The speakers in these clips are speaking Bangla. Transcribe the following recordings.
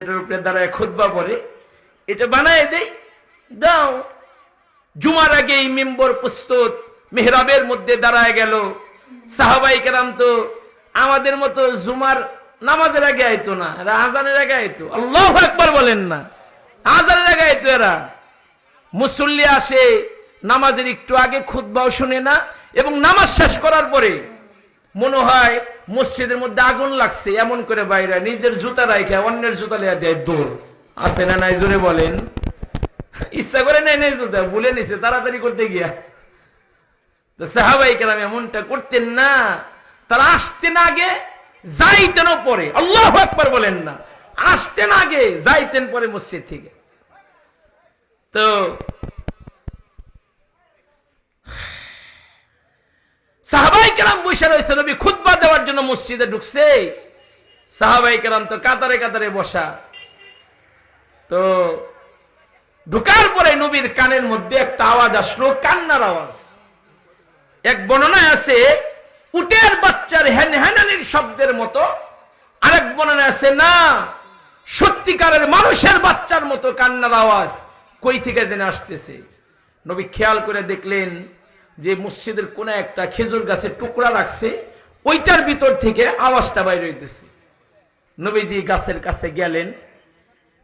এটার উপরে দাঁড়ায় খুতবা পড়ে, এটা বানায় দেই দাও। জুমার আগে এই মেম্বর প্রস্তুত, মেহরাবের মধ্যে দাঁড়ায় গেল। সাহাবাই কেরাম তো আমাদের মতো জুমার নামাজের আগে আইতো না, এরা আজানের আগে আইতো। আল্লাহু আকবার বলেন না, আজানের আগে আইতো এরা। মুসল্লি আসে নামাজের একটু আগে খুতবাও শুনে না, এবং নামাজ শেষ করার পরে মনে হয় মসজিদের মধ্যে আগুন লাগছে, এমন করে বাইরে নিজের জুতা রাইখা অন্যের জুতা লিয়া দেয় দৌড়। আছে না নাই জোরে বলেন? ইচ্ছা করে নেয় নাই জুতা, ভুলে নিছে তাড়াতাড়ি করতে গিয়া। সাহাবাই কেরাম এমনটা করতেন না, তারা আসতেন আগে যাইতেনও পরে। আল্লাহু আকবার বলেন না, আসতেন আগে যাইতেন পরে মসজিদ থেকে। তো সাহাবাই কেরাম বসে রয়েছে, নবী খুতবা দেওয়ার জন্য মসজিদে ঢুকছে। সাহাবাই কেরাম তো কাতারে কাতারে বসা। তো ঢুকার পরে নবীর কানের মধ্যে একটা আওয়াজ আসলো, কান্নার আওয়াজ। এক বর্ণনায় আছে উটের বাচ্চার হ্যানহ্যানানির শব্দের মতো, আরেক বর্ণনায় আছে না সত্যিকারের মানুষের বাচ্চার মতো কান্নার আওয়াজ কই থেকে জেনে আসতেছে। নবী খেয়াল করে দেখলেন যে মসজিদের কোন একটা খেজুর গাছের টুকরা রাখছে, ওইটার ভিতর থেকে আওয়াজটা বাইরে হইতেছে। নবীজি গাছের কাছে গেলেন,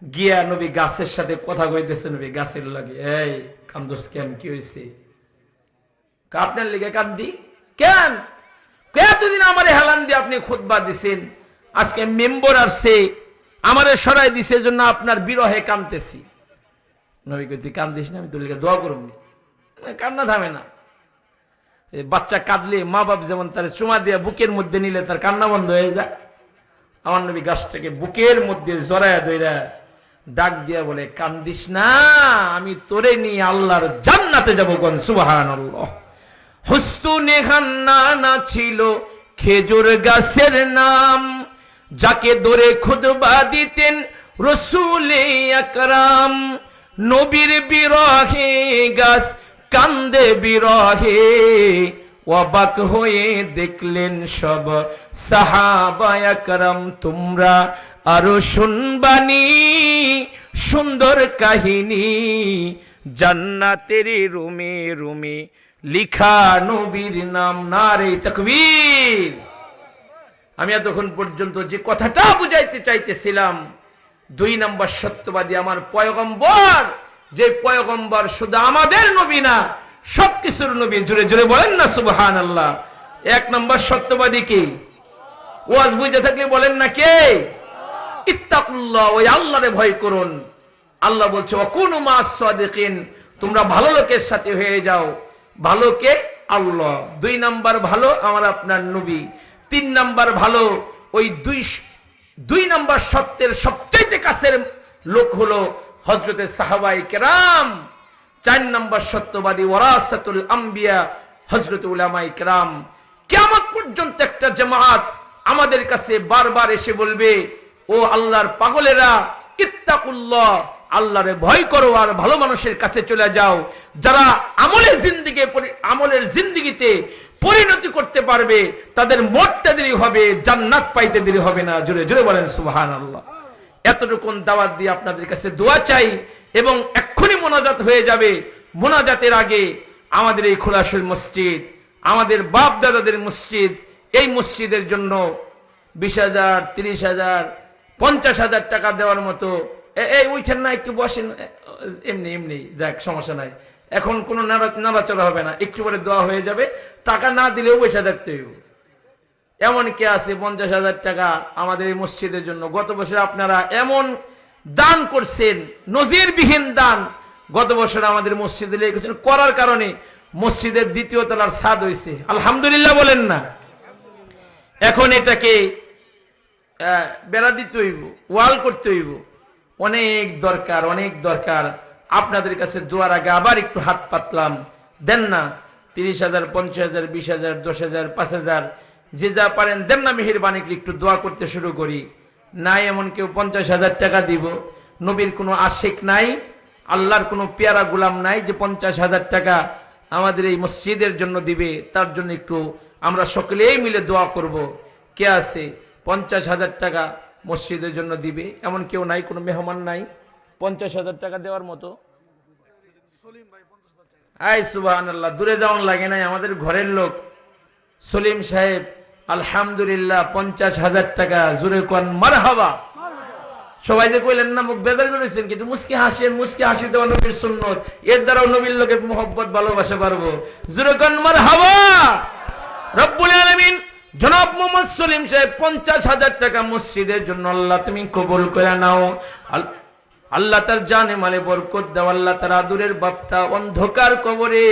গিয়া নবী গাছের সাথে কথা কইতেছে। নবী গাছের লাগে, এই কান্দোস কেন, কি হয়েছে? আপনার লেগে কান্দি কেন? এতদিন আমারে হেলান দিয়ে আপনি খুতবা দিছেন, আজকে মেম্বর আসছে আমারে সরাই দিছে, জন্য আপনার বিরহে কাঁদতেছি। নবী কই তুই কান্দিস না, আমি তোর লেগে দোয়া করব। কান্না থামে না। বাচ্চা কাঁদলে মা বাপ যেমন তার চুমা দিয়ে বুকের মধ্যে নিলে তার কান্না বন্ধ হয়ে যায়, আমার নবী গাছটাকে বুকের মধ্যে জড়ায়া ধইরা ডাক দিয়া বলে, কান্দিস না, আমি তোরে নিয়ে আল্লাহর জান্নাতে যাব। কোন সুবহানাল্লাহ। হুস্তুনে হান্নানা ছিল খেজুর গাছের নাম, যাকে ধরে খুতবা দিতেন রাসূলে আকরাম। নবীর বিরহে গাছ কান্দে বিরহে, অবাক হয়ে দেখলেন সব সাহাবা একরাম। তোমরা আরো শুনবানি সুন্দর কাহিনী, জান্নাতের রুমে রুমে লিখা নবীর নাম। নারে তাকবীর। আমি এতক্ষণ পর্যন্ত যে কথাটা বুঝাইতে চাইতেছিলাম, 2 নম্বর সত্যবাদী আমার পয়গম্বর, যে পয়গম্বর শুধু আমাদের নবী না, সবকিছুর নবী। জোরে জোরে বলেন না সুবহানাল্লাহ। 1 নম্বর সত্যবাদী কে? ওয়াজ বুঝে থাকলে বলেন না কে? ইত্তাকুল্লাহ, ওই আল্লাহরে ভয় করুন। আল্লাহ বলছে ওয়াকুনু মাস সাদিকিন, তোমরা ভালো লোকের সাথে হয়ে যাও। ভালো কে? আল্লাহ। 2 নম্বর ভালো আমার আপনার নবী। 3 নম্বর ভালো ওই 2 নম্বর সত্যের সবচেয়ে কাছের লোক হলো হযরতে সাহাবায়ে কেরাম। 4 নম্বর সত্যবাদী ওয়ারাসাতুল আম্বিয়া, হযরত উলামায়ে কেরাম। কিয়ামত পর্যন্ত একটা জামাত আমাদের কাছে বারবার এসে বলবে, ও আল্লাহর পাগলেরা, ইত্তাকুল্লাহ, আল্লাহরে ভয় করো আর ভালো মানুষের কাছে চলে যাও। যারা আমলের জিন্দেগিতে পরিণতি করতে পারবে, তাদের মরতে দেরি হবে, জান্নাত পাইতে দেরি হবে না। জোরে জোরে বলেন সুবহানাল্লাহ। এতটুকু দাওয়াত দিয়ে আপনাদের কাছে দোয়া চাই, এবং এক্ষুনি মোনাজাত হয়ে যাবে। মোনাজাতের আগে আমাদের এই খোলাসুল মসজিদ, আমাদের বাপ দাদাদের মসজিদ, এই মসজিদের জন্য 20,000, 30,000, 50,000 টাকা দেওয়ার মতো, এই উঠেন না, একটু বসেন, এমনি এমনি যাক, সমস্যা নাই। এখন কোনো নাড়াচড়া হবে না, একটু পরে দোয়া হয়ে যাবে। টাকা না দিলেও বসে থাকতে হবে। এমন কে আছে 50,000 টাকা আমাদের এই মসজিদের জন্য? গত বছর আপনারা এমন দান করছেন, নজিরবিহীন দান। গত বছর আমাদের মসজিদে লেগেছেন, করার কারণে মসজিদের 2য় তলার ছাদ হয়েছে। আলহামদুলিল্লাহ বলেন না। এখন এটাকে বেড়া দিতে হইব, ওয়াল করতে হইব। অনেক দরকার, অনেক দরকার। আপনাদের কাছে দোয়ার আগে আবার একটু হাত পাতলাম, দেন না। 30,000, 50,000, 20,000, 10,000, 5,000, যে যা পারেন দেন না। মেহেরবানি করে একটু দোয়া করতে শুরু করি। নাই এমন কেউ 50,000 টাকা দিব? নবীর কোনো আশিক নাই, আল্লাহর কোনো পেয়ারা গোলাম নাই যে 50,000 টাকা আমাদের এই মসজিদের জন্য দিবে। তার জন্য একটু আমরা সকলেই মিলে দোয়া করব। কে আছে 50,000 টাকা মসজিদের জন্য দিবে, এমন কেউ নাই, কোনো মেহমান নাই 50,000 টাকা দেওয়ার মতো? আই সুবহানাল্লাহ, দূরে যাওয়ান লাগে নাই, আমাদের ঘরের লোক সলিম সাহেব আলহামদুলিল্লাহ 50,000 টাকা। জুরে কোন মারহাবা। সবাই যে কইলেন না মুখ বেজার করেছেন, কিন্তু মুস্কি হাসেন, মুস্কি হাসি দেওয়া নবীর সুন্নত, এর দ্বারাও নবীর লোকের মোহব্বত ভালোবাসা পারবো। জুরে কোন মারহাবা। রব্বুল আলামিন জনাব মোহাম্মদ সলিম সাহেব 50,000 টাকা মসজিদের জন্য আল্লাহ তুমি কবুল করে নাও। আল্লাহ তার জানে মালে বরকত দাও। আল্লাহ তার আদুরের বাপটা অন্ধকার কবরে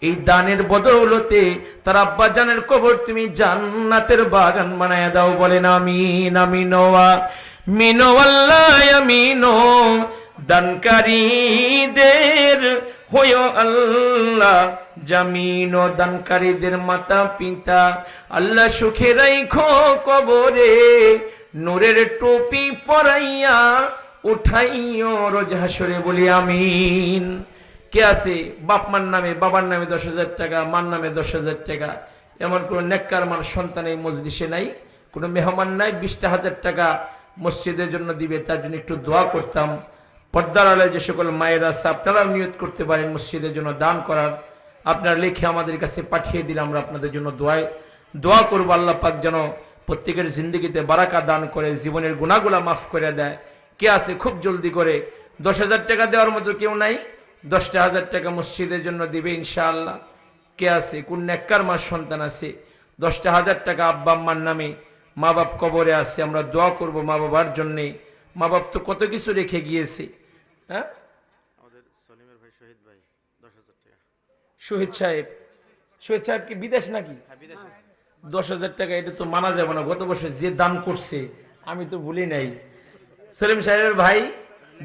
এই দানের বদৌলতে তার আব্বা জানের কবর তুমি জান্নাতের বাগান বানায় দাও। বলেন আমিন। আমিন ওয়া মিনো আল্লাহ আমিনো। দানকারীদের হয়ো আল্লাহ জামিন, ও দানকারীদের মাতা পিতা আল্লাহ সুখে রাইখো কবরে, নূরের টুপি পরাইয়া উঠাইও রোজ হাসরে। বলি আমিন। কে আছে বাপ মার নামে, বাবার নামে 10,000 টাকা, মার নামে 10,000 টাকা, এমন কোন নেককার মান সন্তান এই মজলিসে নাই, কোনো মেহমান নাই 20,000 টাকা মসজিদের জন্য দিবে, তার জন্য একটু দোয়া করতাম। পর্দার আলায় যে সকল মায়েরা আছে আপনারাও নিয়ত করতে পারেন মসজিদের জন্য দান করার। আপনারা লিখে আমাদের কাছে পাঠিয়ে দিলে আমরা আপনাদের জন্য দোয়া করবো। আল্লাহ পাক যেন প্রত্যেকের জিন্দগিতে বারাকা দান করে, জীবনের গুনাহগুলা মাফ করে দেয়। কে আছে খুব জলদি করে 10,000 টাকা দেওয়ার মতো কেউ নাই? 10,000 টাকা মসজিদের জন্য দিবে ইনশাআল্লাহ। কে আছে কোন নেককার মার সন্তান আছে 10,000 টাকা আব্বা আম্মার নামে, মা বাপ কবরে আছে, আমরা দোয়া করব মা বাবার জন্যে। মা বাপ তো কত কিছু রেখে গিয়েছে। হ্যাঁ, আমাদের সলিমের ভাই শহীদ ভাই 10,000 টাকা। শহীদ সাহেব কি বিদেশ নাকি? 10,000 টাকা এটা তো মানা যাবে না। গত বছর যে দান করছে আমি তো ভুলি নাই। সলিম সাহেবের ভাই,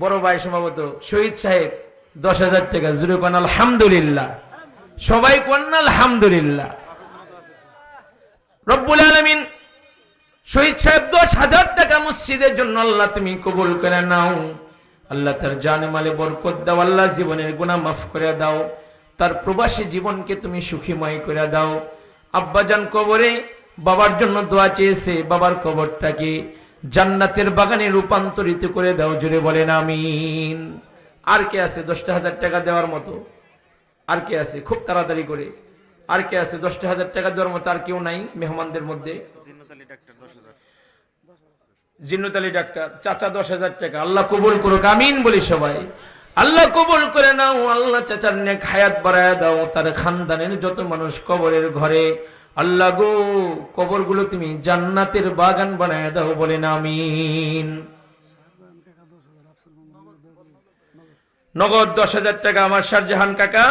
বড় ভাই সম্ভবত শহীদ সাহেব 10,000 টাকা। জুড়ে কোন আলহামদুলিল্লাহ। সবাই কোন আলহামদুলিল্লাহ। রব্বুল আলামিন শহীদ সাহেব 10,000 টাকা মসজিদের জন্য আল্লাহ তুমি কবুল করে নাও। আল্লাহ তার জানে মালে বরকত দাও। আল্লাহ জীবনের গুনাহ মাফ করে দাও। তার প্রবাসী জীবনকে তুমি সুখীময় করে দাও। আব্বাজান কবরে বাবার জন্য দোয়া চেয়েছে, বাবার কবরটাকে জান্নাতের বাগানে রূপান্তরিত করে দাও। জুড়ে বলেন আমিন। আর কে আছে 10,000 টাকা দেওয়ার মতো? আর কে আছে খুব তাড়াতাড়ি করে? আর কে আছে 10,000 টাকা দেওয়ার মতো? আর কেউ নাই মেহমানদের মধ্যে? জিন্নত আলী ডাক্তার চাচা 10,000 টাকা। আল্লাহ কবুল করুক। আমিন বলি সবাই। আল্লাহ কবুল করে নাও। আল্লাহ চাচার নেক হায়াত বাড়ায় দাও। তার খানদানের যত মানুষ কবরের ঘরে, আল্লাহ গো কবরগুলো তুমি জান্নাতের বাগান বানায় দাও। বলেন আমিন। নগদ 10,000 টাকা আমার শাহজাহান কাকা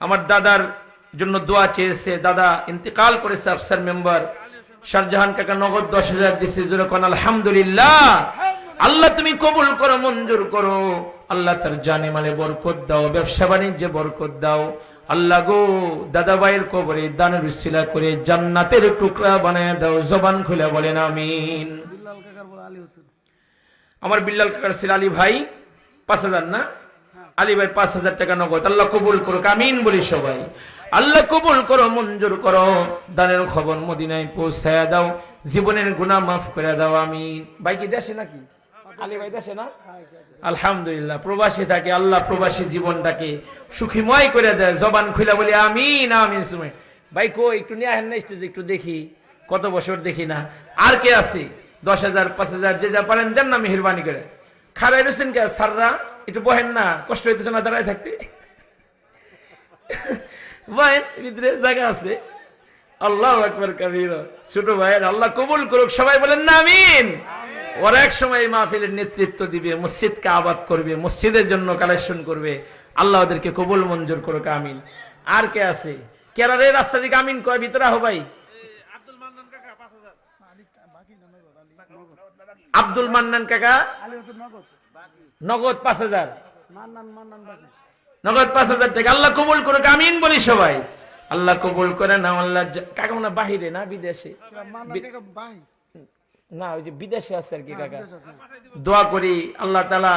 আমার দাদার জন্য দোয়া চেয়েছে। দাদা ইন্তেকাল করেছে, আফসার মেম্বার শাহজাহান কাকা নগদ 10,000 দিছে। জোরে কোন আলহামদুলিল্লাহ। আল্লাহ তুমি কবুল করো, মঞ্জুর করো। আল্লাহ তার জানে মালে বরকত দাও, ব্যবসা বাণিজ্যে বরকত দাও। আল্লাহ গো দাদা ভাইয়ের কবরে দানের উসিলা করে জান্নাতের টুকরা বানায় দাও। জবান খুলে বলেন আমিন। আমার বিল্লাল কাকার ছিল আলী ভাই 5,000 না? আলী ভাই 5,000 টাকা নগদ। আল্লাহ কবুল করো। আমিন বলি সবাই। আল্লাহ কবুল করো, মঞ্জুর করো। দানের খবর মদিনায় পৌঁছায়া দাও। জীবনের গুনাহ মাফ করে দাও। আমিন। ভাই কি দেশে নাকি? আলী ভাই দেশে না? আলহামদুলিল্লাহ। প্রবাসী থাকে, আল্লাহ প্রবাসী জীবনটাকে সুখীময় করে দেয়। জবান খুলে বলি আমিন। আমিন। সময় ভাই কো একটু নিয়ে আসেন না স্টেজে, একটু দেখি, কত বছর দেখি না। আর কে আছে 10,000 5,000 যে যা পারেন দেন না মেহেরবানি করে। খারাই রয়েছেন কে সাররা? একটু বহেন না, কষ্ট হইতেছে না দাঁড়ায় থাকতে? বহেন, ভিতরে জায়গা আছে। আল্লাহু আকবার কাবীরা। ছোট ভাইয়ের আল্লাহ কবুল করুক। সবাই বলেন না আমিন। ওরা এক সময় মাহফিলের নেতৃত্ব দিবে, মসজিদকে আবাদ করবে, মসজিদের জন্য কালেকশন করবে। আল্লাহ ওদেরকে কবুল মঞ্জুর করুক। আমিন। আর কে আছে? কেরারে রাস্তা দিকে আমিন কয় ভিতরে আহ ভাই। আব্দুল মান্নান কাকা নগদ 5,000। নগদ 5,000 টাকা। আল্লাহ কবুল করুক। আমিন বলি সবাই। আল্লাহ কবুল করে না। আল্লাহ কাকা না বাহিরে না বিদেশে? না, ওই যে বিদেশে আছে আর কি কাকা। দোয়া করি আল্লাহ তাআলা,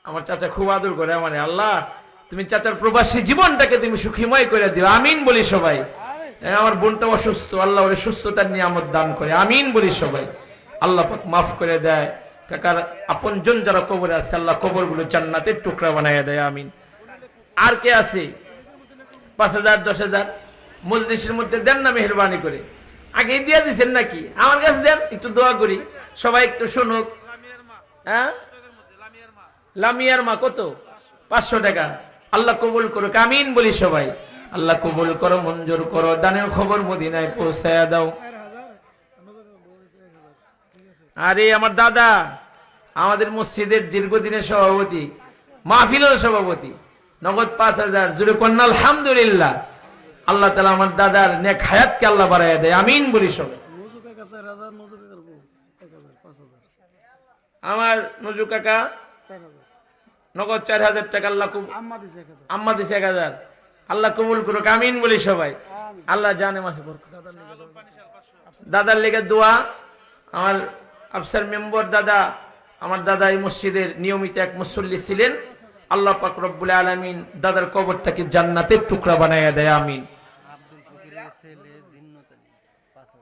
আমার চাচা খুব আদর করে আমারে। আল্লাহ তুমি চাচার প্রবাসী জীবনটাকে তুমি সুখীময় করে দিও। আমিন বলি সবাই। আমার বোনটা অসুস্থ, আল্লাহ ওরে সুস্থতার নিয়ামত দান করে। আমিন বলি সবাই। আল্লাহ পাক মাফ করে দেয়। কাকার আপনজন যারা কবরে আছে আল্লাহ কবরগুলো জান্নাতের টুকরা বানাইয়া দেয়, আমিন। আর কে আছে? 5,000 10,000 মজলিসের মধ্যে দেন না মেহরবানি করে। আগে দিয়ে দিচ্ছেন নাকি? আমার কাছে দেন, একটু দোয়া করি, সবাই একটু শুনুক। হ্যাঁ, লামিয়ার মা কত? 500 টাকা। আল্লাহ কবুল করুক, আমিন বলি সবাই। আল্লাহ কবুল করো, মঞ্জুর করো, দানের খবর মদিনায় পৌঁছায়া দাও। আরে আমার দাদা, আমাদের মসজিদের দীর্ঘদিনের সভাপতি, মাহফিলের সভাপতি, নগদ 5,000। জুড়ে কন্যা আলহামদুলিল্লাহ। আল্লাহ তাআলা আমার দাদার নেক হায়াতকে আল্লাহ বাড়াইয়া দেয়, আমিন বলি সবাই। আমার নজু কাকা নগদ 4,000 টাকা। আল্লাহ আম্মা দিছে 1,000। আল্লাহ কবুল করুক, আমিন বলি সবাই। আল্লাহ জানে মাসে বরকত। দাদার লেগে দোয়া। আমার আফসার মেম্বার দাদা, আমার দাদা এই মসজিদের নিয়মিত এক মুসল্লি ছিলেন। আল্লাহ পাক রব্বুল আলামিন দাদার কবরটাকে জান্নাতের টুকরা বানাইয়া দেয়, আমিন।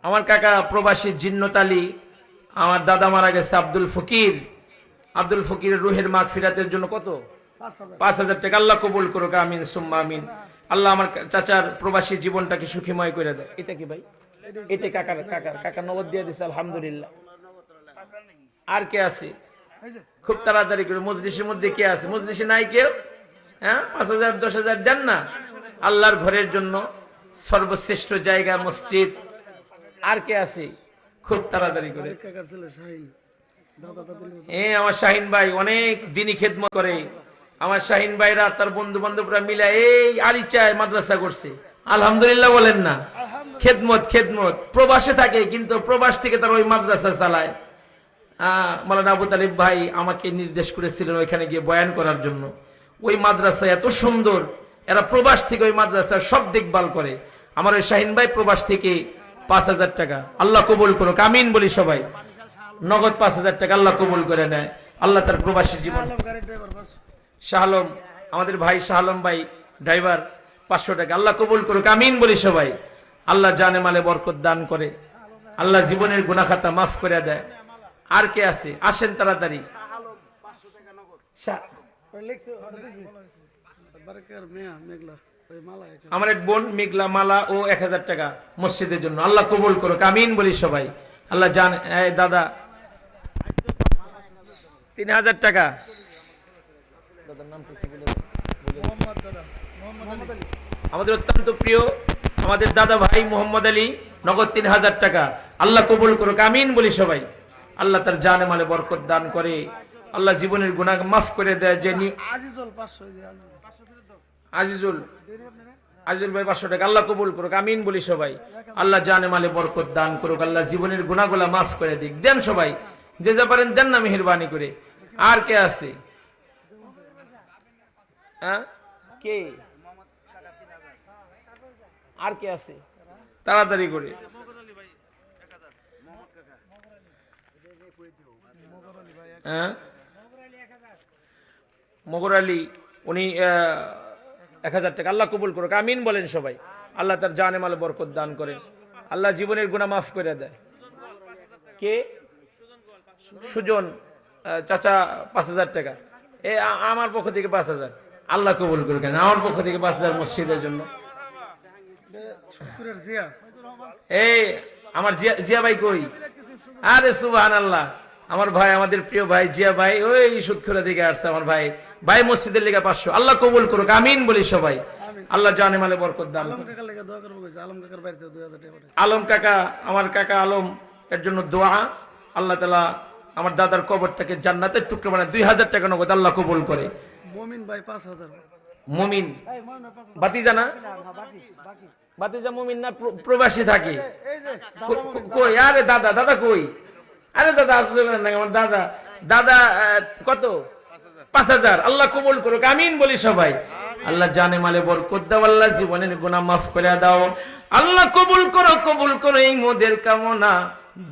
আমার কাকা প্রবাসী জিন্নত আলী, আমার দাদা মারা গেছে আব্দুল ফকির। আব্দুল ফকিরের রুহের মাগফিরাতের জন্য কত? 5,000 টাকা। আল্লাহ কবুল করুক, আমিন সুম্মা আমিন। আল্লাহ আমার চাচার প্রবাসী জীবনটাকে সুখীময় করে দেয়। এটা কি ভাই? এটা কাকার নগদ দিয়ে দিছে, আলহামদুলিল্লাহ। আর কে আছে? খুব তাড়াতাড়ি করে মজলিসের মধ্যে কে আছে? মজলিসে নাই কেউ? হ্যাঁ, 5,000 10,000 দেন না আল্লাহর ঘরের জন্য, সর্বশ্রেষ্ঠ জায়গা মসজিদ। আর কে আছে? খুব তাড়াতাড়ি করে। আমার শাহিন ভাই অনেক দিনই খেদমত করে। আমার শাহিন ভাইরা তার বন্ধু বান্ধবরা মিলে এই আরিচায় মাদ্রাসা করছে, আলহামদুলিল্লাহ বলেন না? খেদমত প্রবাসে থাকে, কিন্তু প্রবাস থেকে তার ওই মাদ্রাসা চালায়। মাওলানা আবু তালিব ভাই আমাকে নির্দেশ করেছিলেন ওইখানে গিয়ে বয়ান করার জন্য। ওই মাদ্রাসা এত সুন্দর, এরা প্রবাস থেকে ওই মাদ্রাসার সব দেখভাল করে। আমার ওই শাহিন ভাই প্রবাস থেকে 5,000 টাকা। আল্লাহ কবুল করুক, আমিন বলি সবাই। নগদ 5,000 টাকা আল্লাহ কবুল করে নেয়। আল্লাহ তার প্রবাসী জীবন। শাহ আলম, আমাদের ভাই শাহ আলম ভাই ড্রাইভার, 500 টাকা। আল্লাহ কবুল করুক, আমিন বলি সবাই। আল্লাহ জানে মালে বরকত দান করে, আল্লাহ জীবনের গুনাহ খাতা মাফ করে দেয়। আর কে আছে? আসেন তাড়াতাড়ি। আমার এক বোন মেঘলা মালা ও 1,000 টাকা মসজিদের জন্য। আল্লাহ কবুল করুক, আমিন বলি সবাই। আল্লাহ জানে। দাদা 3,000 টাকা। দাদার নাম কি বলে? আমাদের অত্যন্ত প্রিয় আমাদের দাদা ভাই মোহাম্মদ আলী, নগদ 3,000 টাকা। আল্লাহ কবুল করুক, আমিন বলি সবাই। আল্লাহ তার জানে মালে বরকত দান করে, আল্লাহ জীবনের গুনাহ মাফ করে দেয়। যে আজিজুল ভাই 500 টাকা। আল্লাহ কবুল করুক, আমিন বলি সবাই। আল্লাহ জানে মালে বরকত দান করুক, আল্লাহ জীবনের গুনাহগুলা মাফ করে দিক। দেন সবাই, যে যা পারেন দেন না মেহেরবানি করে। আর কে আছে? কে আর কে আছে? তাড়াতাড়ি করে। মগর আলী, উনি 1,000 টাকা। আল্লাহ কবুল করুক, আমিন বলেন সবাই। আল্লাহ তার জানে মালে বরকত দান করেন, আল্লাহ জীবনের গুনাহ মাফ করে দেয়। কে? সুজন চাচা 5,000 টাকা। আমার পক্ষ থেকে 5,000। আল্লাহ কবুল করুক। আমার পক্ষ থেকে 5,000 মসজিদের জন্য। এই আমার জিয়া ভাই কই? আরে সুবহানাল্লাহ, আমার ভাই, আমাদের প্রিয় ভাই জিয়া ভাই ওই সুদখোরা দিকে আসছে। আমার ভাই মসজিদের লেগে 500। আল্লাহ কবুল করুক, আমিন বলি সবাই। আল্লাহ জানে মালে বরকত দান করুক। আলম কাকা, আমার কাকা আলম এর জন্য দোয়া। আল্লাহ তাআলা আমার দাদার কবরটাকে জান্নাতের টুকরা বানায়। 2,000 টাকা নগদ। আল্লাহ কবুল করে। মুমিন ভাই 5,000। মুমিন বাতিজা না? বাতিজা মুমিন না? প্রবাসী থাকে কই? আরে দাদা কই? আরে দাদা আসছে না? আমার দাদা কত? 5,000। আল্লাহ কবুল করুক, আমিন বলি সবাই। আল্লাহ জানে মালে বরকত দাও, আল্লাহ জীবনের গুনাহ মাফ করে দাও। আল্লাহ কবুল করো এই মোদের কামনা।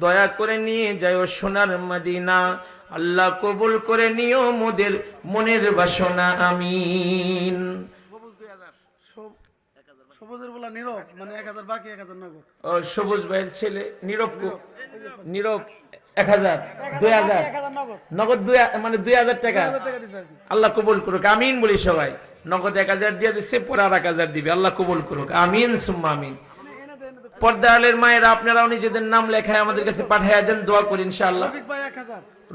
দয়া করে নিয়ে যাও সোনার মদিনা। আল্লাহ কবুল করে নিও মোদের মনের বাসনা, আমিন। সবুজের বলা নীরব, মানে 1,000 বাকি 1,000 নগদ। ও সবুজ ভাইয়ের ছেলে নীরব। 1000 2000 নগদ মানে 2000 টাকা আল্লাহ কবুল করুক আমিন বলি সবাই নগদ 1000 দিয়ে দিচ্ছে পরে আর 1000 দিবে আল্লাহ কবুল করুক আমিন সুম্মা আমিন পর্দালের মায়েরা আপনারাও নিজেদের নাম লেখায় আমাদের কাছে পাঠিয়ে দেন দোয়া করি ইনশাআল্লাহ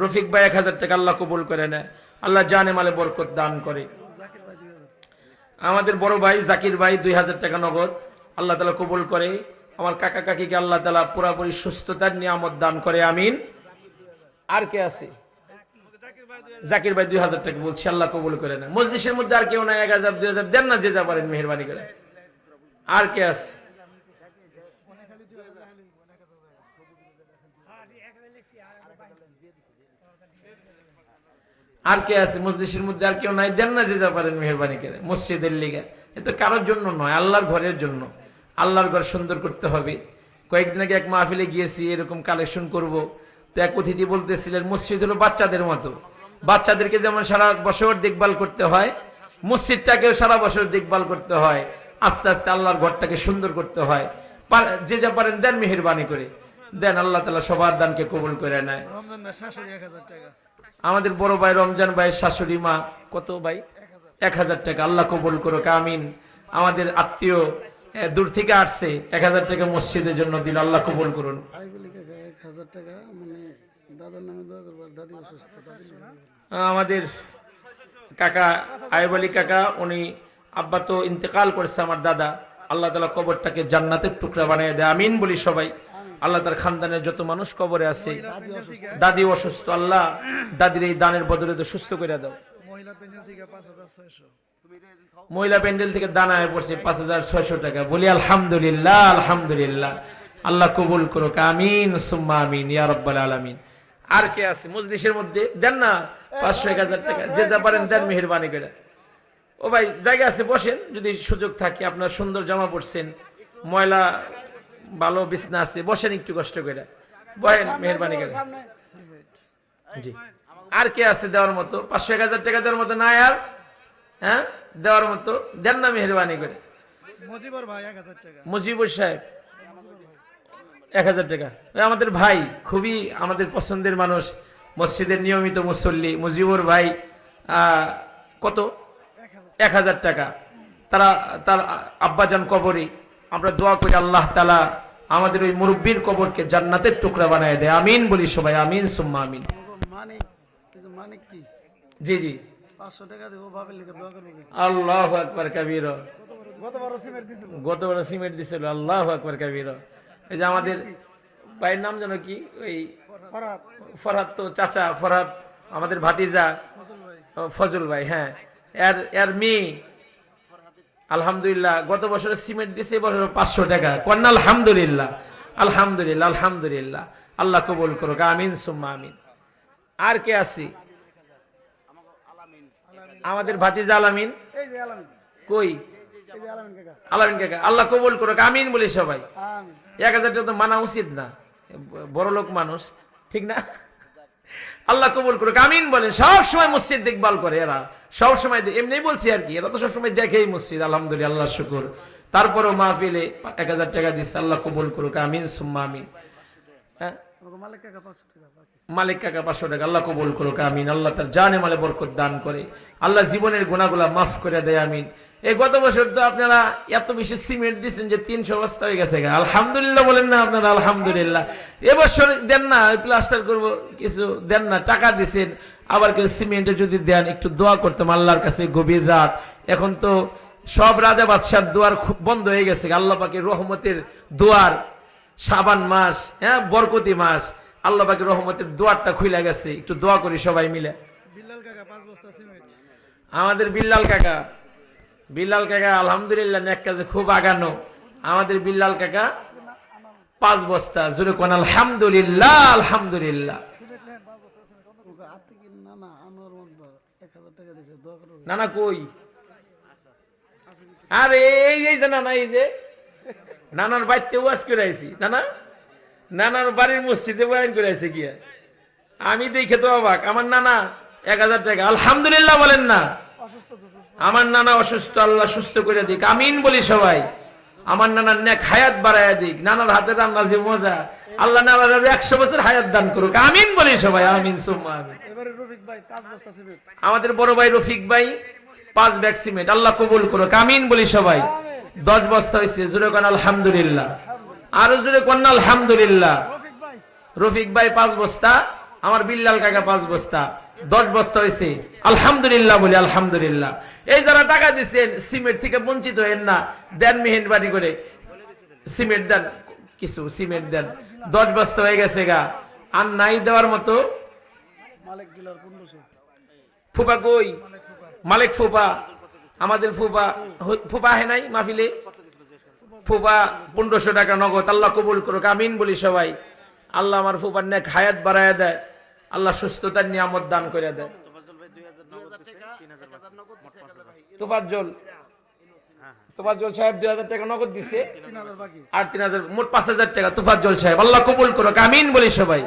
রফিক ভাই 1000 টাকা আল্লাহ কবুল করে নেয় আল্লাহ জানে মালে বরকত দান করে আমাদের বড় ভাই জাকির ভাই 2000 টাকা নগদ আল্লাহ তাআলা কবুল করে আমার কাকা কাকিকে আল্লাহ তাআলা পুরোপুরি সুস্থতার নিয়ামত দান করে আমিন আর কে আছে জাকির ভাই 2000 টাকা বলছি আল্লাহ কবুল করে না মজলিসের মধ্যে আর কেউ নাই 1000 2000 দেন না যে যা পারেন মেহেরবানি করে আর কে আছে আর কে আছে মজলিসের মধ্যে আর কেউ নাই দেন না যে যা পারেন মেহেরবানি করে মসজিদের লিগে এটা কারোর জন্য নয় আল্লাহর ঘরের জন্য আল্লাহর ঘর সুন্দর করতে হবে কয়েকদিন আগে এক মাহফিলে গিয়েছি এরকম কালেকশন করব তো এক অতিথি বলতেছিলেন মসজিদ হলো বাচ্চাদের মতো বাচ্চাদেরকে যেমন সারা বছর দেখভাল করতে হয় মসজিদটাকেও সারা বছর দেখভাল করতে হয় আস্তে আস্তে আল্লাহর ঘরটাকে সুন্দর করতে হয় যে যা পারেন দেন মেহেরবানি করে দেন আল্লাহ তাআলা সবার দানকে কবুল করে নেয় আমাদের বড় ভাই রমজান ভাই শাশুড়ি মা কত ভাই 1000 টাকা আল্লাহ কবুল করুক আমিন আমাদের আত্মীয় দূর থেকে আসছে 1000 টাকা মসজিদের জন্য দিল আল্লাহ কবুল করুন আমাদের কাকা আইব আলী কাকা উনি আব্বা তো ইন্তেকাল করেছে আমার দাদা আল্লাহ তাআলা কবরটাকে জান্নাতের টুকরা বানিয়ে দেয় আমিন বলি সবাই আল্লাহ তার খানদানের যত মানুষ কবরে আছে দাদি অসুস্থ আল্লাহ দাদির এই দানের বদলে তো সুস্থ করে দাও মহিলা প্যান্ডেল থেকে দানা হয়ে পড়ছে 5600 টাকা বলি আলহামদুলিল্লাহ আলহামদুলিল্লাহ আল্লাহ কবুল করুক আমিন সুম্মা আমিন ইয়া রাব্বাল আলামিন আর কে আছে মজলিসের মধ্যে দেন না 500-1000 টাকা যে যা পারেন দেন মেহেরবানি করে ও ভাই জায়গা আছে বসেন যদি সুযোগ থাকে আপনার সুন্দর জামা পরছেন ময়লা ভালো বিছনা আছে বসেন একটু কষ্ট করে বহেন মেহেরবানি করে জি আর কে আছে দেওয়ার মতো 500-1000 টাকা দেওয়ার মতো না আর হ্যাঁ দেওয়ার মতো দেন না মেহেরবানি করে মুজিবুর ভাই 1000 টাকা মুজিবুর সাহেব 1000 টাকা আমাদের ভাই খুবই আমাদের পছন্দের মানুষ মসজিদের নিয়মিত মুসল্লি মুজিবুর ভাই কত 1000 টাকা তারা তার আব্বাজান কবরে আমরা দোয়া করি আল্লাহ তাআলা আমাদের ওই মুরব্বির কবরকে জান্নাতের টুকরা বানায় দেয় আমিন বলি সবাই আমিন সুম্মা আমিন মানে কি জি জি 500 টাকা দেব ভাবে লিখে দোয়া করব আল্লাহু আকবার কবীরা গতবার সিমেন্ট দিছিল আল্লাহু আকবার কবীরা এই যে আমাদের ভাইয়ের নাম জানো কি ওই ফরহাদ তো চাচা ফরহাদ আমাদের ভাতিজা ফজল ভাই হ্যাঁ এর মেয়ে আলহামদুলিল্লাহ গত বছর সিমেন্ট দিয়েছে এবছর 500 টাকা কন্যা আলহামদুলিল্লাহ আলহামদুলিল্লাহ আলহামদুলিল্লাহ আল্লাহ কবুল করুক আমিন সুম্মা আমিন আর কে আছি আমাদের ভাতিজা আলামিন কই আলামিন কাকা আল্লাহ কবুল করুক আমিন বলি সবাই 1000 টাকা তো মানা উচিত না বড় লোক মানুষ ঠিক না আল্লাহ কবুল করুক আমিন বলে সব সময় মসজিদ দেখভাল করে এরা সব সময় এমনি বলছি আর কি এরা তো সব সময় দেখেই মসজিদ আলহামদুলিল্লাহ আল্লাহ শুকর তারপরেও মাহফিলে 1000 টাকা দিচ্ছে আল্লাহ কবুল করুক আমিন সুম্মা আমিন হ্যাঁ মালিক কাকা 500 টাকা আল্লাহ কবুল করুক আমিন আল্লাহ তার জানে মালে বরকত দান করে আল্লাহ জীবনের গুনাহগুলো মাফ করে দেয় আমিন এই গত বছর তো আপনারা এত বেশি সিমেন্ট দিয়েছেন যে 300 বস্তা হয়ে গেছে আলহামদুলিল্লাহ বলেন না আপনারা আলহামদুলিল্লাহ এবছর দেন না প্লাস্টার করব কিছু দেন না টাকা দিছেন আবার কেউ সিমেন্টে যদি দেন একটু দোয়া করতাম আল্লাহর কাছে গভীর রাত এখন তো সব রাজা বাদশার দুয়ার বন্ধ হয়ে গেছে আল্লাহ পাকের রহমতের দুয়ার শাবান মাস হ্যাঁ বরকতি মাস আল্লাহ পাকের রহমতের দুয়ারটা খুলে গেছে একটু দোয়া করি সবাই মিলে বিল্লাল কাকা 5 বস্তা সিমেন্ট আমাদের বিল্লাল কাকা আলহামদুলিল্লাহ নেক কাজে খুব আগানো আমাদের বিল্লাল কাকা 5 বস্তা জোরে কোন আলহামদুলিল্লাহ আলহামদুলিল্লাহ নানা কই আরে এই যে নানা এই যে নানার বাড়িতে ওয়াজ করে আইছি নানার বাড়ির মসজিদে বয়ান করে আইছে কি আমি দেখে তো অবাক আমার নানা 1000 টাকা আলহামদুলিল্লাহ বলেন না আমার নানা অসুস্থ আল্লাহ সুস্থ করে দিক আমিন বলি সবাই আমার নানার নেক হায়াত বাড়ায়া দিক নানার হাতে রান্না যে মজা আল্লাহ না 100 বছর হায়াত দান করুক, আমিন বলি সবাই, আমিন সুম্মা আমিন। এবারে রফিক ভাই 5 বস্তা সিমেন্ট, আমাদের বড় ভাই রফিক ভাই 5 ব্যাগ সিমেন্ট, আল্লাহ কবুল করুক, আমিন বলি সবাই। 10 বস্তা হয়েছে, জোরে কোন আলহামদুলিল্লাহ, আরো জোরে কোন আলহামদুলিল্লাহ। রফিক ভাই রফিক ভাই 5 বস্তা, আমার বিল্লাল কাকা 5 বস্তা, 10 বস্তা হয়েছে, আলহামদুলিল্লাহ বলি আলহামদুলিল্লাহ। এই যারা টাকা দিচ্ছেন সিমেন্ট থেকে বঞ্চিত হয়েন না, দেন মেহেরবানি করে সিমেন্ট দেন, কিছু সিমেন্ট দেন। 10 বস্তা হয়ে গেছে গা, আর নাই দেওয়ার মতো। মালিক ডিলার 1500, ফুপা কই? মালিক ফুপা, আমাদের ফুপা, ফুপা আহে নাই মাহফিলে? ফুপা 1500 টাকা নগদ, আল্লাহ কবুল করুক, আমিন বলি সবাই। আল্লাহ আমার ফুপার নেক হায়াত বাড়ায় দেয়, আল্লাহ সুস্থতার নিয়ামত দান করে দেয়। তোফাজ্জল সাহেব 2000 টাকা নগদ দিছে, 3000 বাকি, আর 3000, মোট 5000 টাকা। তোফাজ্জল সাহেব, আল্লাহ কবুল করুক, আমিন বলি সবাই।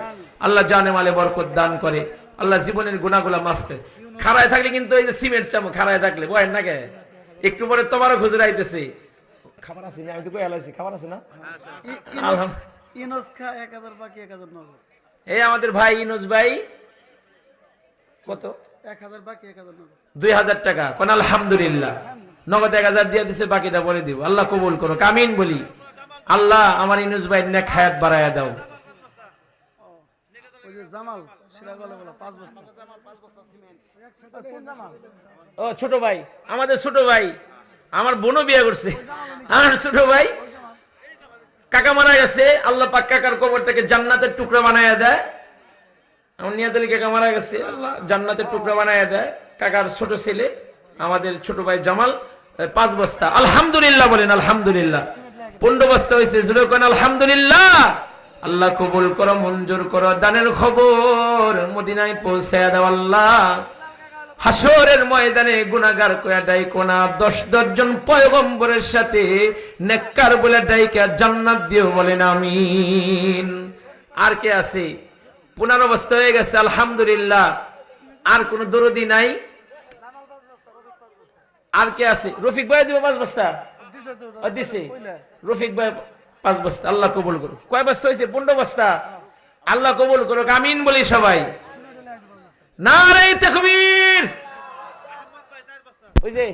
আল্লাহ জানে মালে বরকত দান করে, আল্লাহ জীবনের গুনাহগুলো মাফ করে। খাড়ায় থাকলে কিন্তু এই যে সিমেন্ট চামো, খাড়ায় থাকলে বহেন না কে, একটু পরে তোমারও খুঁজে আইতেছে। খাবার আছে না? আমি তো কই আলাইছি, খাবার আছে না? ইনস খা 1000 বাকি, 1000 নগদ। এই আমাদের ভাই ইনুস ভাই কত? 1000 বাকি, 1000 নগদ। 2000 টাকা, কোন আলহামদুলিল্লাহ। নগদ 1000 দিয়ে দিছে, বাকিটা বলে দিব। আল্লাহ কবুল করুক, আমিন বলি। আল্লাহ আমার ইনুস ভাই নেক হায়াত বাড়ায়া দাও। ওই যে জামাল সেটা বলে 5 বস্তা সিমেন্ট, কোন জামাল? ও ছোট ভাই, আমাদের ছোট ভাই, আমার বোনও বিয়ে করছে। আমার ছোট ভাই কাকা মারা গেছে, আল্লাহ পাক কাকার কবরটাকে জান্নাতের টুকরা বানায়া দেয়। আমার নিয়াত আলী কাকা মারা গেছে, আল্লাহ জান্নাতের টুকরা বানায়া দেয়। কাকার ছোট ছেলে আমাদের ছোট ভাই জামাল 5 বস্তা, আলহামদুলিল্লাহ বলেন আলহামদুলিল্লাহ। 15 বস্তা হয়েছে, জুড়ে কোন আলহামদুলিল্লাহ। আল্লাহ কবুল করো, মঞ্জুর করো, দানের খবর মদিনায় পৌঁছায় দাও আল্লাহ। হাসরের ময়দানে গুনাহগার কয়া ডাইকো না, 10 জন পয়গম্বরের সাথে নেককার বলে ডাইকা জান্নাত দিও, বলেন আমিন। আর কে আছে? 15 বস্তা হয়ে গেছে, আলহামদুলিল্লাহ। আর কোন দরদি নাই? আর কে আছে? রফিক ভাই দিব 5 বস্তা, দিছে তো দিছে কইলা, রফিক ভাই 5 বস্তা, আল্লাহ কবুল করুক। কয় বস্তা হয়েছে? 15 বস্তা, আল্লাহ কবুল করুক, আমিন বলি সবাই। নারে তাকবীর। ওই যে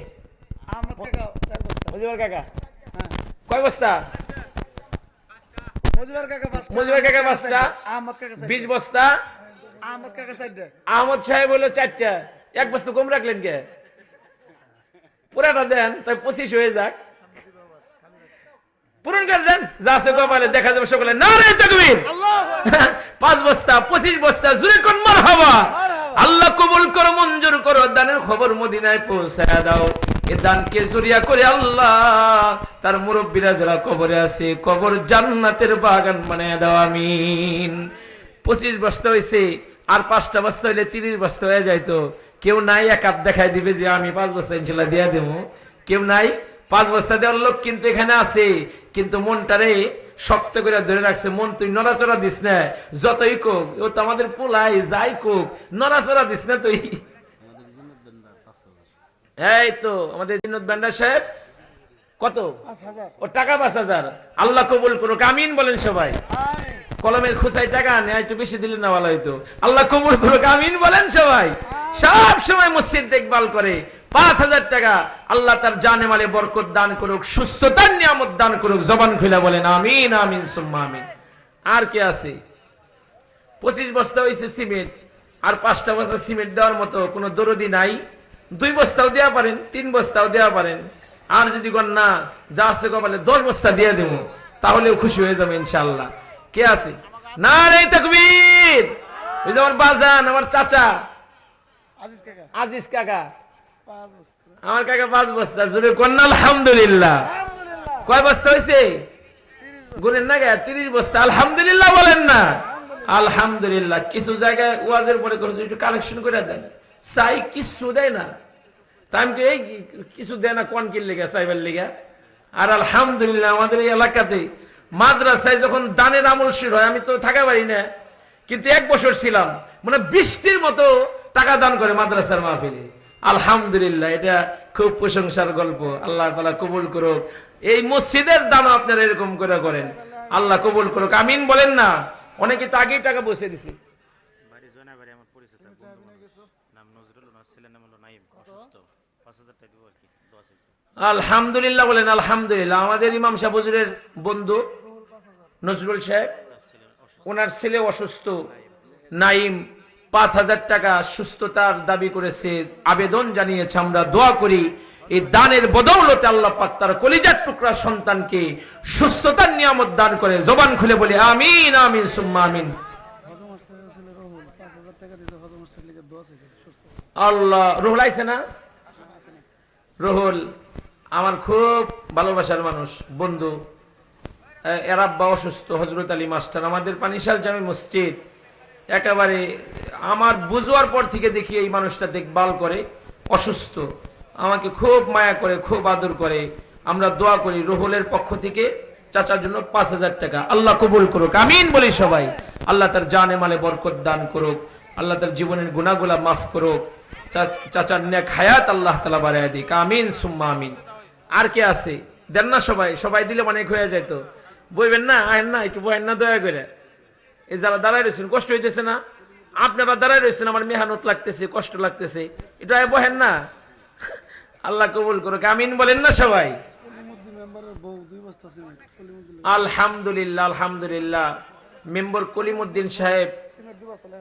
আহমদ কাকা 4 বস্তা, মুজিবুর কাকা হ্যাঁ কয় বস্তা? মজুবার কাকা 5টা, মুজিবুর কাকা 5টা, আহমদ কাকা 4টা, 20 বস্তা। আহমদ কাকা 4টা, আহমদ সাহেব হলো 4টা, 1 বস্তা কম রাখলেন কে? পুরাটা দেন, তাই 25 হয়ে যাক। পূরণ করে দেন, যা আছে কপালে দেখা যাবে সকলে। নারে তাকবীর। 5 বস্তা, 25 বস্তা, জুরে কোন মারহাবা। আল্লাহ কবুল করো, মঞ্জুর করো, দানের খবর মদিনায় পৌঁছায়া দাও। এ দানকে জরিয়া করে আল্লাহ তার মুরব্বীরা যারা কবরে আছে, কবর জান্নাতের বাগান বানায় দাও, আমিন। 25 বস্তা হইছে, আর 5টা বস্তা হইলে 30 বস্তা হয়ে যাইতো। কেউ নাই এক হাত দেখায় দিবে যে আমি 5 বস্তা ইনশাআল্লাহ দিয়ে দেবো? কেউ নাই। 5 বস্তা দেওয়ার লোক কিন্তু এখানে আছে, কিন্তু মনটারে শক্ত করে ধরে রাখছে। মন তুই নড়াচড়া দিস না, যতই কোক, ও তো আমাদের পোলাই যাই কোক, নড়াচড়া দিস না তুই। এই তো আমাদের জিন্নত ভান্ডার সাহেব কত? 5000, ও টাকা 5000, আল্লাহ কবুল করুক, আমিন বলেন সবাই। আমিন। কলমের খুসাই টাকা আনে, একটু বেশি দিলে না ভালো হইতো। আল্লাহ কবুল করুক, আমিন বলেন সবাই। সব সময় মসজিদ দেখভাল করে। 5000 টাকা, আল্লাহ তার জানে মালে বরকত দান করুক, সুস্থতার নিয়ামত দান করুক। জবান খুলে বলেন আমিন, আমিন সুম্মা আমিন। আর কে আছে? 25 বস্তা হয়েছে সিমেন্ট, আর 5টা বস্তা সিমেন্ট দেওয়ার মতো কোনো দরদি নাই। 2 বস্তাও দেওয়া পারেন, 3 বস্তাও দেওয়া পারেন। আর যদি কোন না যা আছে কপালে 10 বস্তা দিয়ে দেবো, তাহলেও খুশি হয়ে যাবে ইনশাআল্লাহ। কে আছে? নারে তাকবীর। ওই যে আমার বাজান, আমার চাচা আজিজ কাকা আজিজ কাকা, 5 বস্তা, আমার কাকা 5 বস্তা, জুড়ে কোন আলহামদুলিল্লাহ। আলহামদুলিল্লাহ। কয় বস্তা হয়েছে? গুনেন না গে, 30 বস্তা, আলহামদুলিল্লাহ বলেন না? আলহামদুলিল্লাহ। কিছু জায়গায় ওয়াজের পরে একটু কালেকশন করে দেন, চাই কিছু দেয় না। তাই আমি এই কিছু দেয় না, কোন কিনলে গে চাইবার লিগা। আর আলহামদুলিল্লাহ আমাদের এই এলাকাতে মাদ্রাসায় যখন দানের আমল শুরু হয়, আমি তো থাকা পারি না, কিন্তু 1 বছর ছিলাম, মানে বৃষ্টির মতো টাকা দান করে মাদ্রাসার মাহফিলে। আলহামদুলিল্লাহ, এটা খুব প্রশংসার গল্প। আল্লাহ তাআলা কবুল করুক। এই মসজিদের দান আপনারা এরকম করে করেন। আল্লাহ কবুল করুক, আমিন বলেন না। অনেকে তো আগেই টাকা বসে দিছে। বাড়ি জয়না বাড়ি আমার পরিচিত বন্ধু, নাম নজরুল, ওনার ছেলের নাম হলো নাইম, অসুস্থ, 5,000 টাকা দিব আর কি, দোয়া চাইছে। আলহামদুলিল্লাহ বলেন আলহামদুলিল্লাহ। আমাদের ইমাম সাহেব হুজুরের বন্ধু নজরুল সাহেব, ওনার ছেলে অসুস্থ নাইম, 5,000 টাকা সুস্থতার দাবি করেছে, আবেদন জানিয়েছে। আমরা দোয়া করি এই দানের বদৌলতে আল্লাহ পাক তার কলিজার টুকরা সন্তানকে সুস্থতার নিয়ামত দান করে। জবান খুলে বলি আমিন আমিন সুম্মা আমিন। হজম মাস্টারের ছেলে রহুল 5,000 টাকা দিতে হজম মাস্টার লিগে দোয়া চাইছে সুস্থ। আল্লাহ, রুহুল আইছে না? রুহুল আমার খুব ভালোবাসার মানুষ, বন্ধু। এর আব্বা অসুস্থ, হযরত আলী মাস্টার, আমাদের পানিশাল জামে মসজিদ। একেবারে আমার বুঝার পর থেকে দেখি এই মানুষটা দেখভাল করে, অসুস্থ, আমাকে খুব মায়া করে, খুব আদর করে। আমরা দোয়া করি রুহুলের পক্ষ থেকে চাচার জন্য 5,000 টাকা। আল্লাহ কবুল করুক, আমিন বলি সবাই। আল্লাহ তার জানে মালে বরকত দান করুক, আল্লাহ তার জীবনের গুনাহগুলা মাফ করুক, চাচার নেক হায়াত আল্লাহ তাআলা বাড়ায় দিক, আমিন সুম্মা আমিন। আর কে আছে? দেন না সবাই, সবাই দিলে অনেক হয়ে যায়। তো বইবেন না, আয়েন না, একটু বয়েন না দয়া করে। এই যারা দাঁড়ায় রয়েছেন কষ্ট হইতেছে না? আপনারা দাঁড়ায় রয়েছেন, আমার মেহনত লাগতেছে, কষ্ট লাগতেছে, একটু আয় বহেন না। আল্লাহ কবুল করুক, আমিন বলেন না সবাই। কলিমুদ্দিন মেম্বারের বউ 2 বস্তা সিমেন্ট। কলিমুদ্দিন আলহামদুলিল্লাহ আলহামদুলিল্লাহ। মেম্বার কলিমুদ্দিন সাহেব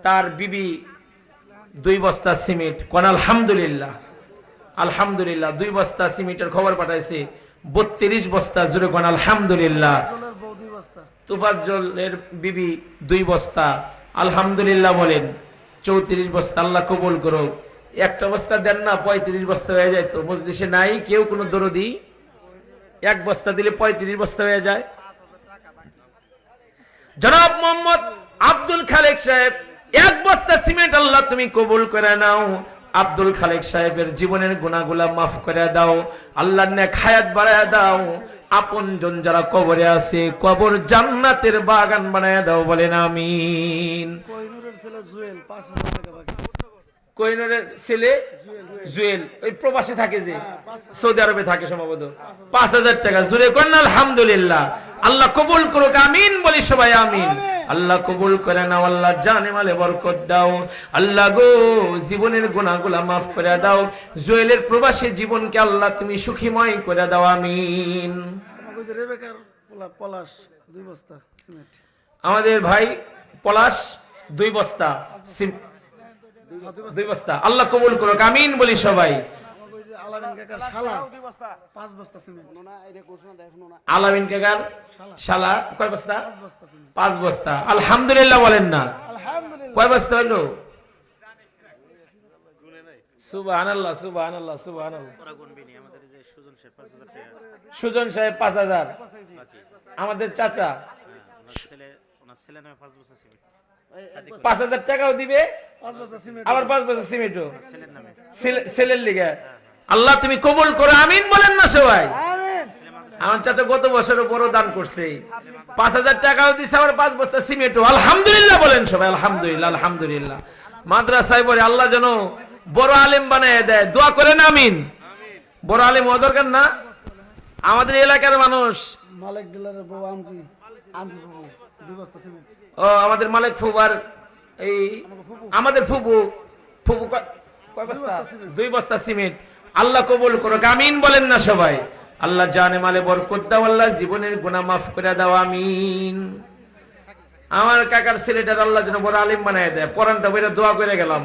তার বিবি 2 বস্তা সিমেন্ট, কোন আলহামদুলিল্লাহ আলহামদুলিল্লাহ। 2 বস্তা সিমেন্টের খবর পাঠাইছে, 32 বস্তা, জুড়ে কোন আলহামদুলিল্লাহ। জলের বউ 2 বস্তা। তুফাজ্জলের বিবি 2 বস্তা, আলহামদুলিল্লাহ বলেন। 34 বস্তা, আল্লাহ কবুল করুক। একটা বস্তা দেন না, 35 বস্তা হয়ে যায়। তো মজলিসে নাই কেউ কোনো দরদি? 1 বস্তা দিলে 35 বস্তা হয়ে যায়। জনাব মোহাম্মদ আব্দুল খালেক সাহেব 1 বস্তা সিমেন্ট, আল্লাহ তুমি কবুল করে নাও। আব্দুল খালেক সাহেবের জীবনের গুনাহগুলা মাফ করে দাও, আল্লাহর নেক হায়াত বাড়ায় দাও। আপনজন যারা কবরে আছে, কবর জান্নাতের বাগান বানায় দাও, বলেন আমিন। কোহিনুরের ছেলে জুয়েল 5,000 টাকা বাকি। কোহিনুরের ছেলে জুয়েল, ওই প্রবাসী থাকে যে, সৌদি আরবে থাকে সম্ভবত, 5,000 টাকা। জুড়ে করেন আলহামদুলিল্লাহ। আল্লাহ কবুল করুক, আমিন বলি সবাই আমিন। আল্লাহ কবুল করে নাও, আল্লাহ জানে মালে বরকত দাও। আল্লাহ গো জীবনের গুনাহগুলা মাফ করে দাও। জুয়েলের প্রবাসী জীবনকে আল্লাহ তুমি সুখীময় করে দাও, আমিন। আমাকে যে রেবেকার পলাশ 2 বস্তা সিমেন্ট। আমাদের ভাই পলাশ 2 বস্তা 2 বস্তা, আল্লাহ কবুল করুক, আমিন বলি সবাই। আমাকে যে আলামিন কাকার শালা 5 বস্তা সিমেন্ট। আলামিন কাকার শালা কয় বস্তা? 5 বস্তা সিমেন্ট। 5 বস্তা, আলহামদুলিল্লাহ বলেন না। আলহামদুলিল্লাহ। কয় বস্তা হইলো? সুবহানাল্লাহ সুবহানাল্লাহ সুবহানাল্লাহ। ওরা গুনবিনি, আমাদের এই যে সুজন সাহেব 5,000 টাকা সুজন সাহেব 5,000, বাকি। আমাদের চাচা ওনার ছেলে নামে 5 বছর সিমেন্ট, 5,000 টাকাও দিবে, 5 বস্তা সিমেন্ট। আবার 5 বছর সিমেন্টও ছেলের নামে। ছেলের লিগে। আল্লাহ তুমি কবুল করো, আমিন বলেন না সবাই। আমিন। আমার চাচা গত বছরও বড় দান করছে, 5,000 টাকাও দিছে, আবার 5 বস্তা সিমেন্টও। আলহামদুলিল্লাহ বলেন সবাই, আলহামদুলিল্লাহ আলহামদুলিল্লাহ। মাদ্রাসায় পড়ে আল্লাহ যেন বড় আলেম বানায় দেয়, দোয়া করেন আমিন। বড় আলেম হওয়া দরকার না? আমাদের এলাকার মানুষ, মালিক ডিলারের বউ আনজি বাবু 2 বস্তা সিমেন্ট। ও আমাদের মালিক ফুবার, এই আমাদের ফুপু কয় বস্তা? 2 বস্তা সিমেন্ট। আল্লাহ কবুল করো, আমিন বলেন না সবাই। আল্লাহ জানে মালে বরকত দাও, আল্লাহ জীবনের গুনাহ মাফ করে দাও, আমিন। আমার কাকার ছেলেটার আল্লাহ যেন বড় আলেম বানায় দেয়, পরানটা বইরা দোয়া করে গেলাম।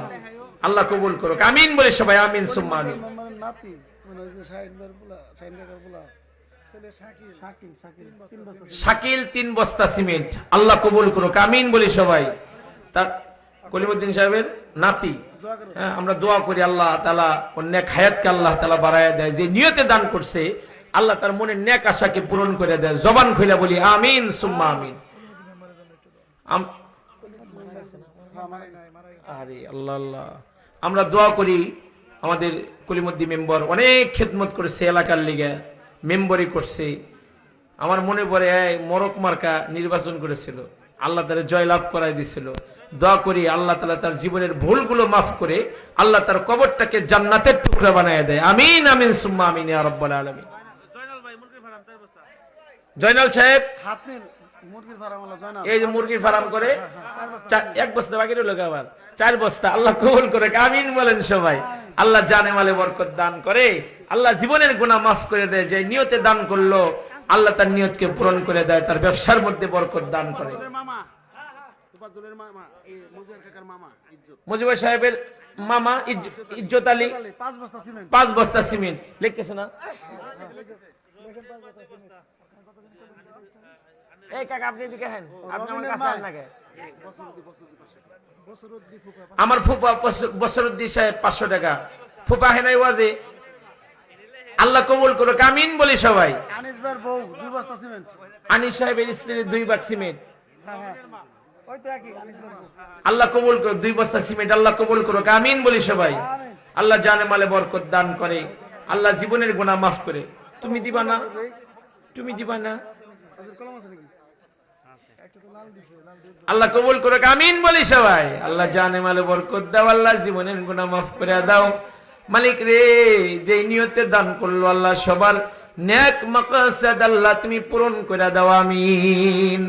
আল্লাহ কবুল করো, আমিন বলে সবাই আমিন সুম্মা আমিন। মেম্বারের নাতি মানে ওই যে শাহিন কাকার পোলা ছেলে শাকিল 3 বস্তা। শাকিল 3 বস্তা সিমেন্ট, আল্লাহ কবুল করো, আমিন বলি সবাই। তার কলিমুদ্দিন সাহেবের নাতি, দোয়া করো। হ্যাঁ, আমরা দোয়া করি আল্লাহ তাআলা ওর নেক হায়াতকে আল্লাহ তাআলা বাড়ায় দেয়, যে নিয়তে দান করছে আল্লাহ তার মনের নেক আশাকে পূরণ করে দেয়। জবান খুলে বলি আমিন সুম্মা আমিন। আরে আল্লাহ আল্লাহ। আমরা দোয়া করি, আমাদের কলিমুদ্দিন মেম্বার অনেক খেদমত করেছে এলাকার লিগে, মেম্বারই করছে। আমার মনে পড়ে মরক মার্কা নির্বাচন করেছিল, আল্লাহ তারা জয়লাভ করাই দিছিল। দোয়া করি আল্লাহ তাআলা তার জীবনের ভুলগুলো মাফ করে আল্লাহ তার কবরটাকে জান্নাতের টুকরা বানায় দেয়, আমিন আমিন সুম্মা আমিন ইয়া রাব্বাল আলামিন। জয়নাল সাহেব হাত নেন মুরগির ফার্ম হলো জয়না এই যে মুরগির ফার্ম করে 1 বস্তা বাকি রইল আবার 4 বস্তা। আল্লাহ কবুল করে, আমিন বলেন সবাই। আল্লাহ জানে মালে বরকত দান করে, আল্লাহ জীবনের গুনাহ মাফ করে দেয়। যে নিয়তে দান করলো আল্লাহ তার নিয়তকে পূরণ করে দেয়, তার ব্যবসার মধ্যে বরকত দান করে। মামা তুফাজ্জলের মামা এই মুজির কাকার মামা ইজ্জত মুজিবুর সাহেবের মামা ইজ্জত আলী 5 বস্তা সিমেন্ট 5 বস্তা সিমেন্ট লিখতেছে না? এই কাকা আপনি এদিকে হেন, আপনি আমার কাছে আসেন না কেন? বসরুদ্দি ফুফা আমার ফুপা বসরুদ্দি সাহেব 500 টাকা। ফুপা হেনাই ওয়াজে আল্লাহ কবুল করুক, আমিন বলি সবাই। আনিস ভাইয়ের বউ 2 বস্তা সিমেন্ট। আনিস সাহেবের স্ত্রী 2 বাগ সিমেন্ট। হ্যাঁ ওই তো একই আনিস ভাইয়ের বউ। আল্লাহ কবুল করুক, 2 বস্তা সিমেন্ট। আল্লাহ কবুল করুক, আমিন বলি সবাই। আল্লাহ জানে মালে বরকত দান করে, আল্লাহ জীবনের গুনাহ মাফ করে। তুমি দিবা না? তুমি দিবা না? আজের কলম আছে নাকি? একটা তো লাল দিছে, লাল দিয়ে আল্লাহ কবুল করুক, আমিন বলি সবাই। আল্লাহ জানে মালে বরকত দাও, আল্লাহ জীবনের গুনাহ মাফ করে দাও। মালিক রে, যে নিয়তে দান করলো আল্লাহ সবার নেক মাকসাদ আল্লাহ তুমি পূরণ করে দাও, আমিন।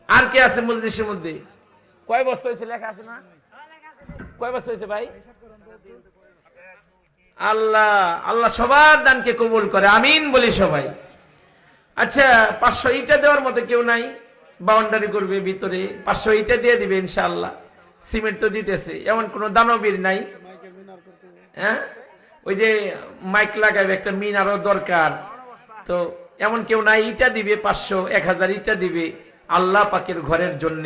আর কে আছে মজলিসের মধ্যে? কয় বস্তা হয়েছে লেখা আছে না? কয় বস্তা হয়েছে ভাই? আল্লাহ আল্লাহ সবার দানকে কবুল করে, আমিন বলি সবাই। আচ্ছা, 500 ইটা দেওয়ার মতো কেউ নাই? বাউন্ডারি করবে ভিতরে, 500 ইটা দিয়ে দিবে ইনশাআল্লাহ। সিমেন্ট তো দিতেছে, এমন কোন দানবীর নাই। মাইকেল মিনার করতে হবে। হ্যাঁ, ওই যে মাইক লাগাবে, একটা মিনারও দরকার। তো এমন কেউ নাই? ইটা দিবে 500 1000 ইটা দিবে আল্লাহ পাকের ঘরের জন্য।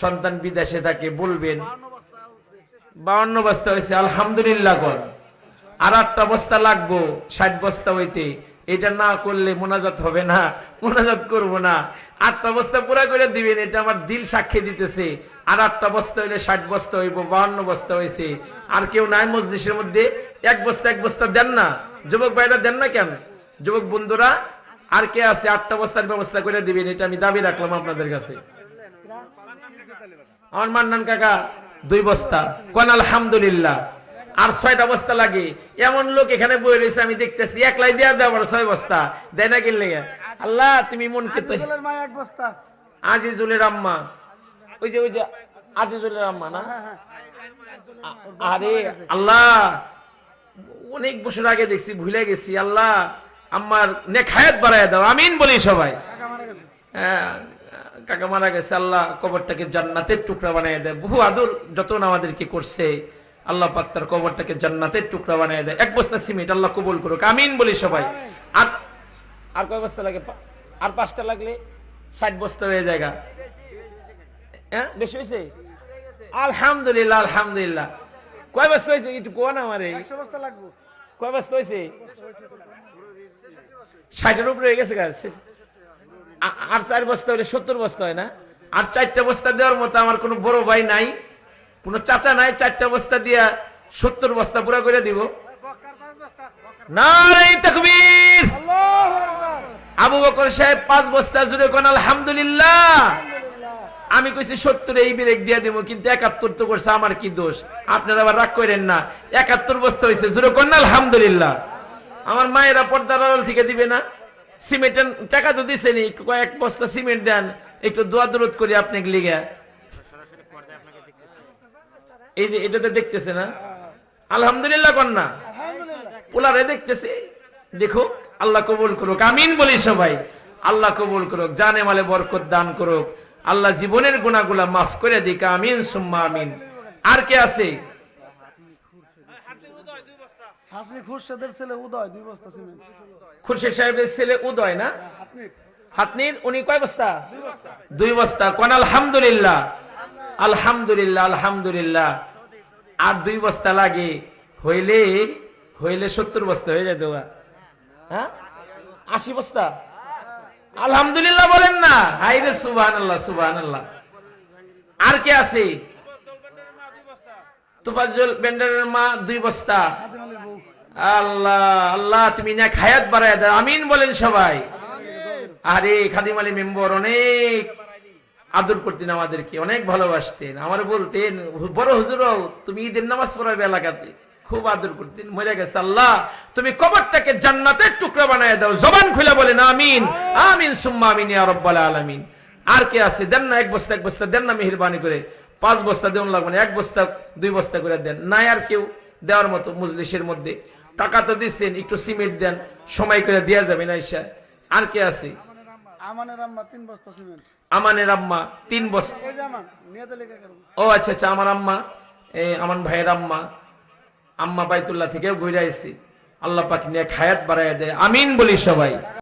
সন্তান বিদেশে থাকে, বলবেন 52 বস্তা হয়েছে, আলহামদুলিল্লাহ কর। আর 8টা বস্তা লাগবো 60 বস্তা হইতে। এটা না করলে মোনাজাত হবে না, মোনাজাত করব না। 8টা বস্তা পুরা করে দিবেন, এটা আমার দিল সাক্ষী দিতেছে। আর 8টা বস্তা হইলে 60 বস্তা হইব, 52 বস্তা হয়েছে। আর কেউ নাই মজলিসের মধ্যে? 1 বস্তা দেন না? যুবক ভাইরা দেন না কেন? যুবক বন্ধুরা আর কে আছে? 8টা বস্তার ব্যবস্থা করে দিবেন, এটা আমি দাবি রাখলাম আপনাদের কাছে। আমার মান্নান কাকা 2 বস্তা কোন আলহামদুলিল্লাহ। আর 6টা বস্তা লাগে। এমন লোক এখানে বই রয়েছে আমি দেখতেছি, একলাই দেয়া দেওয়া 6 বস্তা দেয় না কিনলে। আল্লাহ তুমি মনকে তো। আজিজুলের মা 1 বস্তা। আজিজুলের আম্মা, ওই যে আজিজুলের আম্মা না? আরে আল্লাহ, অনেক বছর আগে দেখছি, ভুলে গেছি। আল্লাহ আমার নেক হায়াত বাড়ায় দাও, আমিন বলি সবাই। টাকা মারা গেছে। হ্যাঁ, কাকা মারা গেছে, আল্লাহ কবরটাকে জান্নাতের টুকরা বানিয়ে দেয়। বহু আদর যতন আমাদেরকে করছে, আল্লাহ পাক তার কবরটাকে জান্নাতের টুকরা বানিয়ে দেয়। 1 বস্তা সিমেন্ট আল্লাহ কবুল করুক, আমিন বলি সবাই। আর কয় বস্তা লাগে? আর 5টা লাগলে 60 বস্তা হয়ে যায়। হ্যাঁ, বেশি হয়েছে? আলহামদুলিল্লাহ আলহামদুলিল্লাহ। কয় বস্তা হয়েছে একটু কোন আমারে? 100 বস্তা লাগবে। কয় বস্তা হয়েছে? 60-এর উপরে হয়ে গেছে গাছ। আর 4 বস্তা হলে 70 বস্তা হয় না? আর 4টা বস্তা দেওয়ার মতো আমার কোনো বড় ভাই নাই, কোনো চাচা নাই। 4টা বস্তা দিয়া 70 বস্তা পুরা করে দিব। বক্কার 5 বস্তা। নারে তাকবীর। আল্লাহু আকবার। আবু বকর সাহেব 5 বস্তা, জুড়ে কোন আলহামদুলিল্লাহ। আমি কইছি 70 এই ব্রেক দিয়ে দেব, কিন্তু 71 তো করছে, আমার কি দোষ? আপনারা আবার রাগ করেন না। 71 বস্তা হয়েছে, জুড়ে কোন আলহামদুলিল্লাহ। আমার মায়েরা পর্দার আড়াল থেকে দিবে না? সিমেন্টের টাকা তো দিছেনি, একটু কয়েক বস্তা সিমেন্ট দেন, একটু দোয়া দরুদ করি আপনাকে লিগে। সরাসরি পর্যায়ে আপনাকে দেখতেছি। এই যে এটাতে দেখতেছে না? আলহামদুলিল্লাহ কন্যা আলহামদুলিল্লাহ। পোলারে দেখতেছে, দেখো আল্লাহ কবুল করুক, আমিন বলি সবাই। আল্লাহ কবুল করুক, জানে মালে বরকত দান করুক, আল্লাহ জীবনের গুনাহগুলা মাফ করে দিক, আমিন সুম্মা আমিন। আর কে আছে? হাসনি খুরশেদের ছেলে উদয় 2 বস্তা সিমেন্ট। খুরশেদ সাহেবের ছেলে উদয় না? হাতনির হাতনির উনি কয় বস্তা? 2 বস্তা কোন আলহামদুলিল্লাহ আলহামদুলিল্লাহ আলহামদুলিল্লাহ। আর 2 বস্তা লাগে, হইলে 70 বস্তা হয়ে যায় দেওয়া। হ্যাঁ, 80 বস্তা আলহামদুলিল্লাহ বলেন না? হাইরে সুবহানাল্লাহ সুবহানাল্লাহ। আর কে আছে? তুফাজ্জল বেন্ডারের মা 2 বস্তা। হাতিম আলীর বউ। আল্লাহ আল্লাহ তুমি নেক হায়াত বাড়ায় দাও, আমিন বলেন সবাই। আরে খাদিম আলী মেম্বার অনেক আদর করতেন আমাদেরকে, অনেক ভালোবাসতেন। আমার বলতেন, বড় হুজুর তুমি ঈদের নামাজ পড়াবে এলাকাতে, খুব আদর করতেন, মরে গেছে। আল্লাহ তুমি কবরটাকে জান্নাতের টুকরা বানায় দাও। জবান খুলে বলেন আমিন, আমিন সুম্মা আমিন ইয়া রাব্বাল আলামিন। আর কে আছে? দেন না এক বস্তা দেন না, মেহেরবানি করে। 5 বস্তা দেন লাগবে না, 1 বস্তা 2 বস্তা করে দেন। নাই আর কেউ দেওয়ার মতো মজলিসের মধ্যে? টাকা তো দিচ্ছেন, একটু সিমেন্ট দেন, সময় করে দেওয়া যাবে না ঈশা। আর কে আছে? আমানের আম্মা 3 বস্তা সিমেন্ট। আমানের আম্মা 3 বস্তা। এই যে আমার নিয়ত লেখা করব। ও আচ্ছা আচ্ছা, আমার আম্মা, আমান ভাইয়ের আম্মা, আম্মা বাইতুল্লাহ থেকেও ঘুরে আইছি। আল্লাহ পাক নিয়ে হায়াত বাড়ায় দেয়, আমিন বলি সবাই।